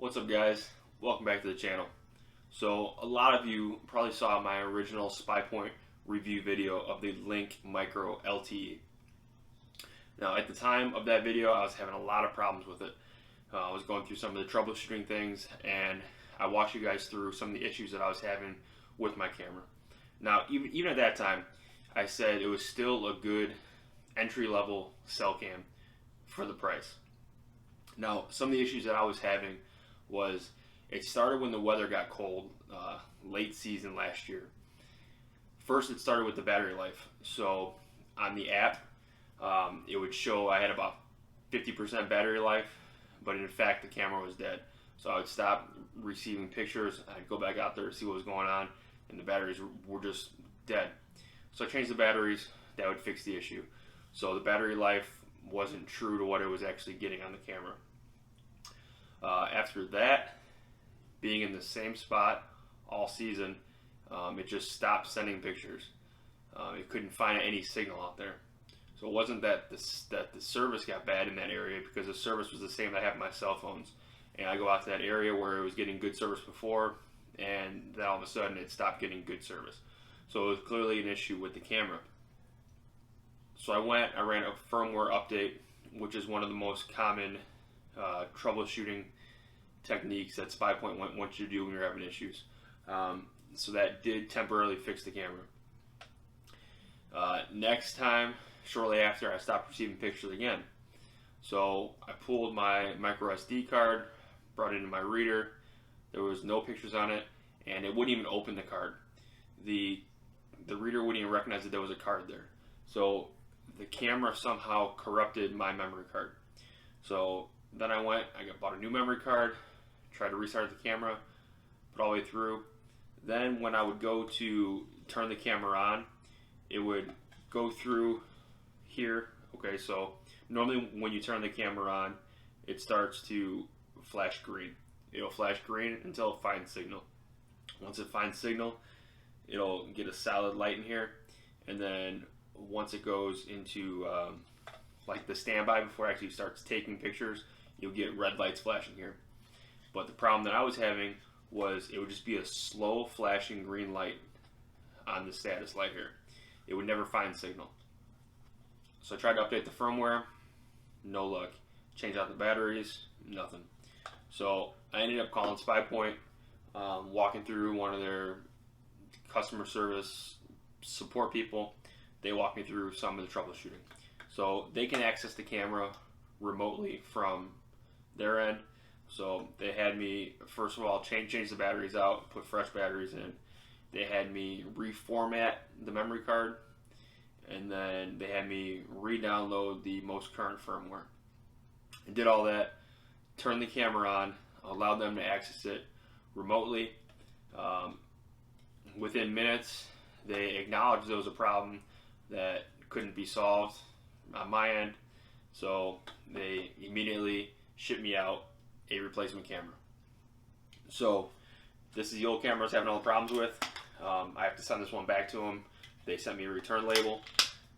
What's up, guys? Welcome back to the channel. So a lot of you probably saw my original Spypoint review video of the Link Micro LTE. Now at the time of that video I was having a lot of problems with it. I was going through some of the troubleshooting things, and I walked you guys through some of the issues that I was having with my camera. Now even at that time I said it was still a good entry-level cell cam for the price. Now some of the issues that I was having was it started when the weather got cold, late season last year. First, it started with the battery life. So on the app, it would show I had about 50% battery life, but in fact the camera was dead. So I would stop receiving pictures, I'd go back out there to see what was going on, and the batteries were just dead. So I changed the batteries. That would fix the issue. So the battery life wasn't true to what it was actually getting on the camera. After that, being in the same spot all season, it just stopped sending pictures. It couldn't find any signal out there. So it wasn't that the service got bad in that area, because the service was the same that I have on my cell phones. And I go out to that area where it was getting good service before, and then all of a sudden it stopped getting good service. So it was clearly an issue with the camera. So I ran a firmware update, which is one of the most common troubleshooting techniques that Spypoint wants you to do when you're having issues. So that did temporarily fix the camera. Next time, shortly after, I stopped receiving pictures again. So I pulled my micro SD card, brought it into my reader. There was no pictures on it, and it wouldn't even open the card. The reader wouldn't even recognize that there was a card there. So the camera somehow corrupted my memory card. So then I bought a new memory card, tried to restart the camera, put all the way through. Then when I would go to turn the camera on, it would go through here. Okay, so normally when you turn the camera on, it starts to flash green. It'll flash green until it finds signal. Once it finds signal, it'll get a solid light in here, and then once it goes into like the standby before it actually starts taking pictures, you'll get red lights flashing here. But the problem that I was having was it would just be a slow flashing green light on the status light here. It would never find signal. So I tried to update the firmware, no luck. Change out the batteries, nothing. So I ended up calling Spypoint, walking through one of their customer service support people. They walked me through some of the troubleshooting. So they can access the camera remotely from their end. So they had me, first of all, change the batteries out, put fresh batteries in. They had me reformat the memory card, and then they had me re-download the most current firmware. I did all that, turned the camera on, allowed them to access it remotely. Within minutes, they acknowledged there was a problem that couldn't be solved on my end, so they immediately shipped me out a replacement camera. So this is the old camera I was having all the problems with. I have to send this one back to them. They sent me a return label,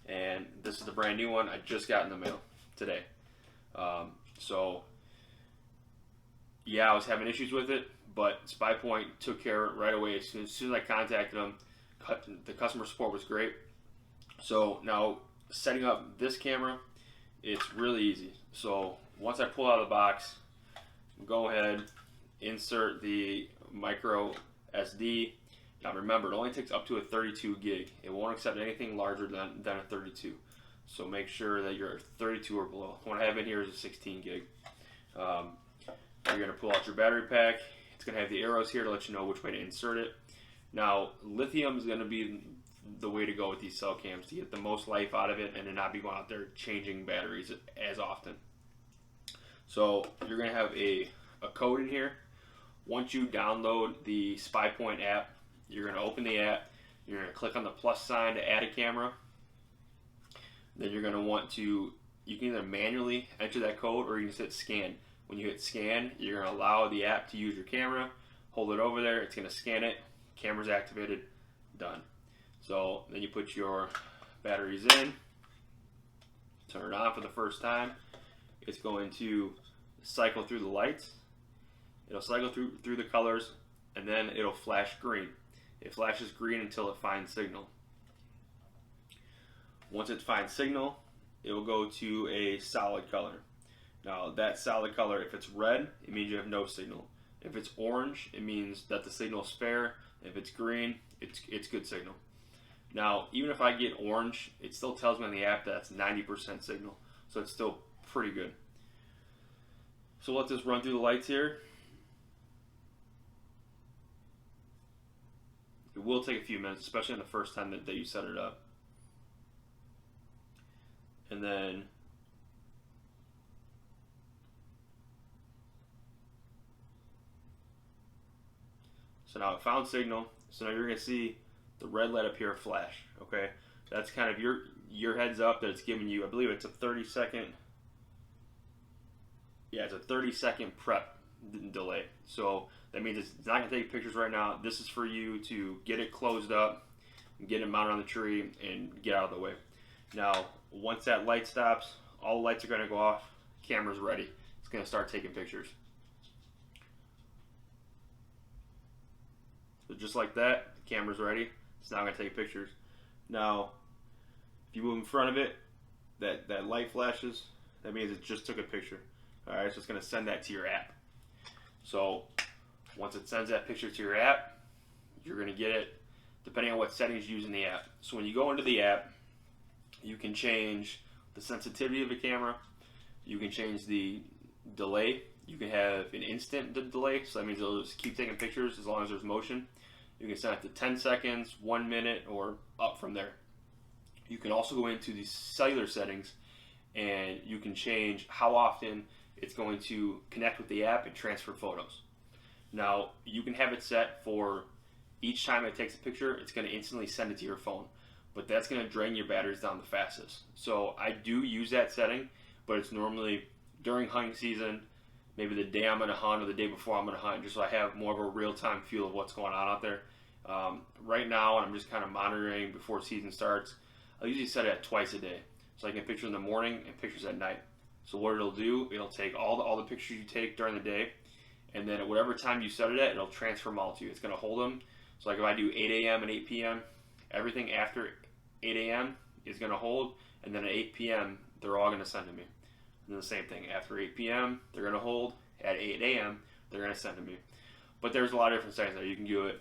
and this is the brand new one I just got in the mail today. So yeah, I was having issues with it, but Spypoint took care of it right away. As soon as I contacted them, the customer support was great. So now setting up this camera, it's really easy. So once I pull out of the box, go ahead, insert the micro SD. Now remember, it only takes up to a 32 gig. It won't accept anything larger than a 32. So make sure that you're 32 or below. The one I have in here is a 16 gig. You're going to pull out your battery pack. It's going to have the arrows here to let you know which way to insert it. Now, lithium is going to be the way to go with these cell cams to get the most life out of it and to not be going out there changing batteries as often. So you're going to have a code in here. Once you download the Spypoint app, you're going to open the app. You're going to click on the plus sign to add a camera. Then you're going to want to, you can either manually enter that code or you can hit scan. When you hit scan, you're going to allow the app to use your camera. Hold it over there. It's going to scan it. Camera's activated. Done. So then you put your batteries in. Turn it on for the first time. It's going to cycle through the lights, It'll cycle through the colors, and then it'll flash green. It flashes green until it finds signal. Once it finds signal, it will go to a solid color. Now that solid color, if it's red, it means you have no signal. If it's orange, it means that the signal is fair. If it's green, it's good signal. Now, even if I get orange, it still tells me on the app that it's 90% signal. So it's still pretty good. So let this run through the lights here. It will take a few minutes, especially on the first time that you set it up. And then so now it found signal. So now you're going to see the red light up here flash. Okay, that's kind of your heads up that it's giving you. I believe it's a 30-second. Yeah, it's a 30-second prep delay. So that means it's not going to take pictures right now. This is for you to get it closed up, get it mounted on the tree, and get out of the way. Now, once that light stops, all the lights are going to go off. Camera's ready. It's going to start taking pictures. So just like that, the camera's ready. It's now going to take pictures. Now, if you move in front of it, that light flashes. That means it just took a picture. All right, so it's going to send that to your app. So once it sends that picture to your app, you're going to get it depending on what settings you use in the app. So when you go into the app, you can change the sensitivity of the camera. You can change the delay. You can have an instant delay, so that means it'll just keep taking pictures as long as there's motion. You can set it to 10 seconds, 1 minute, or up from there. You can also go into the cellular settings, and you can change how often it's going to connect with the app and transfer photos. Now, you can have it set for each time it takes a picture, it's going to instantly send it to your phone. But that's going to drain your batteries down the fastest. So I do use that setting, but it's normally during hunting season, maybe the day I'm going to hunt or the day before I'm going to hunt, just so I have more of a real-time feel of what's going on out there. Right now, I'm just kind of monitoring before season starts. I usually set it at twice a day, so I can pictures in the morning and pictures at night. So what it'll do, it'll take all the pictures you take during the day, and then at whatever time you set it at, it'll transfer them all to you. It's going to hold them. So like if I do 8 a.m. and 8 p.m., everything after 8 a.m. is going to hold, and then at 8 p.m. they're all going to send to me. And then the same thing, after 8 p.m. they're going to hold, at 8 a.m. they're going to send to me. But there's a lot of different settings there. You can do it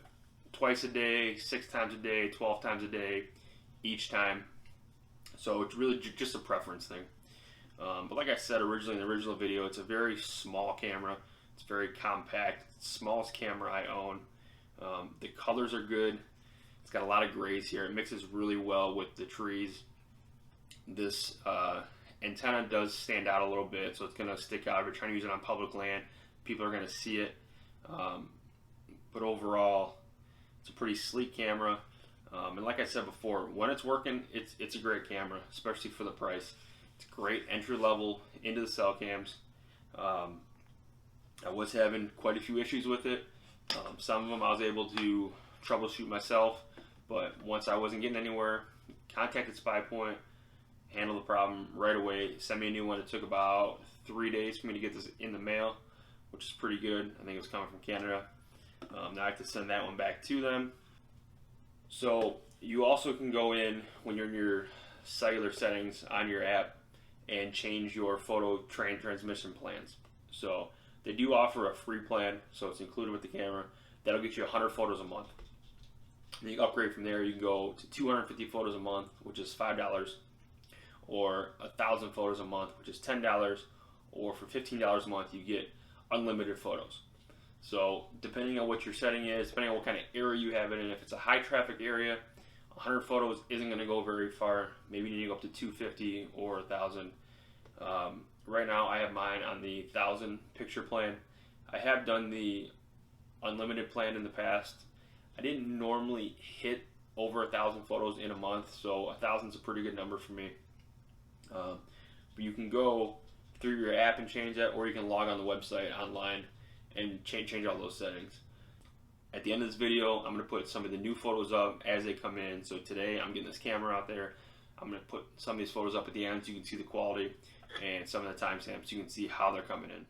twice a day, 6 times a day, 12 times a day, each time. So it's really just a preference thing. But like I said originally in the original video, it's a very small camera. It's very compact. It's the smallest camera I own. The colors are good. It's got a lot of grays here. It mixes really well with the trees. This antenna does stand out a little bit, so it's going to stick out. If you're trying to use it on public land, people are going to see it. But overall, it's a pretty sleek camera. And like I said before, when it's working, it's a great camera, especially for the price. It's great entry level into the cell cams. I was having quite a few issues with it. Some of them I was able to troubleshoot myself, but once I wasn't getting anywhere, contacted Spypoint, handled the problem right away, sent me a new one. It took about 3 days for me to get this in the mail, which is pretty good. I think it was coming from Canada. Now I have to send that one back to them. So you also can go in when you're in your cellular settings on your app and change your photo transmission plans. So they do offer a free plan, so it's included with the camera. That'll get you 100 photos a month. And you can upgrade from there. You can go to 250 photos a month, which is $5, or 1,000 photos a month, which is $10, or for $15 a month, you get unlimited photos. So depending on what your setting is, depending on what kind of area you have it in, if it's a high traffic area, 100 photos isn't going to go very far. Maybe you need to go up to 250 or 1,000. Right now I have mine on the 1,000 picture plan. I have done the unlimited plan in the past. I didn't normally hit over 1,000 photos in a month, so 1,000 is a pretty good number for me. But you can go through your app and change that, or you can log on the website online and change all those settings. At the end of this video, I'm going to put some of the new photos up as they come in. So today I'm getting this camera out there. I'm going to put some of these photos up at the end so you can see the quality and some of the timestamps so you can see how they're coming in.